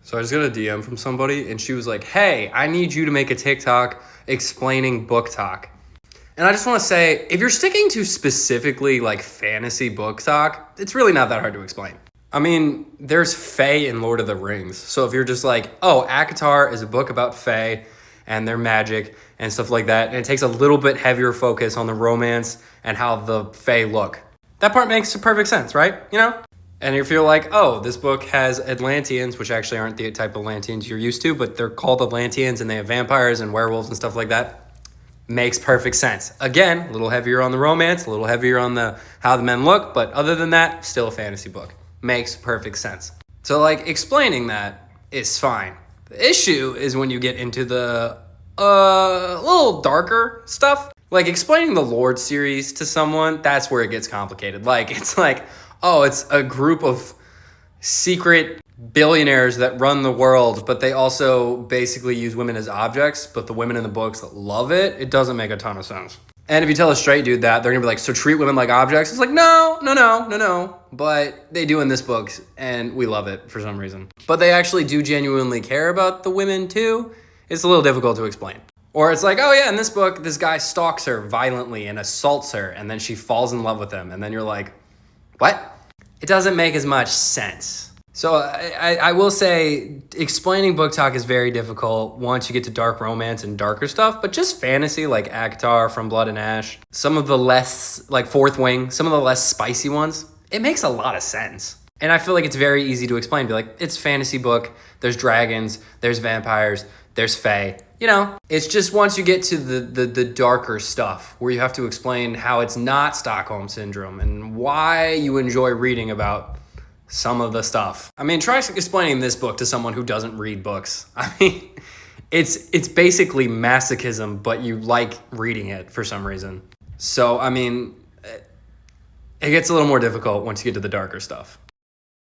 So I just got a DM from somebody and she was like, hey, I need you to make a TikTok explaining Booktok. And I just want to say, if you're sticking to specifically like fantasy Booktok, it's really not that hard to explain. I mean, there's Fae in Lord of the Rings. So if you're just like, oh, ACOTAR is a book about Fae and their magic and stuff like that, and it takes a little bit heavier focus on the romance and how the Fae look. That part makes perfect sense, right? You know? And if you're like, oh, this book has Atlanteans, which actually aren't the type of Atlanteans you're used to, but they're called Atlanteans and they have vampires and werewolves and stuff like that, makes perfect sense. Again, a little heavier on the romance, a little heavier on the how the men look, but other than that, still a fantasy book. Makes perfect sense. So like explaining that is fine. The issue is when you get into the little darker stuff. Like explaining the Lord series to someone, that's where it gets complicated. Like it's like, oh, it's a group of secret billionaires that run the world, but they also basically use women as objects, but the women in the books love it. It doesn't make a ton of sense. And if you tell a straight dude that, they're gonna be like, so treat women like objects? It's like, no. But they do in this book, and we love it for some reason. But they actually do genuinely care about the women too. It's a little difficult to explain. Or it's like, oh yeah, in this book, this guy stalks her violently and assaults her, and then she falls in love with him. And then you're like, what? It doesn't make as much sense. So I will say explaining Booktok is very difficult once you get to dark romance and darker stuff, but just fantasy like ACOTAR, From Blood and Ash, some of the less, like Fourth Wing, some of the less spicy ones, it makes a lot of sense. And I feel like it's very easy to explain. Be like, it's fantasy book, there's dragons, there's vampires, there's fae. You know, it's just once you get to the darker stuff where you have to explain how it's not Stockholm Syndrome and why you enjoy reading about some of the stuff. I mean, try explaining this book to someone who doesn't read books. I mean, it's basically masochism, but you like reading it for some reason. So, I mean, it gets a little more difficult once you get to the darker stuff.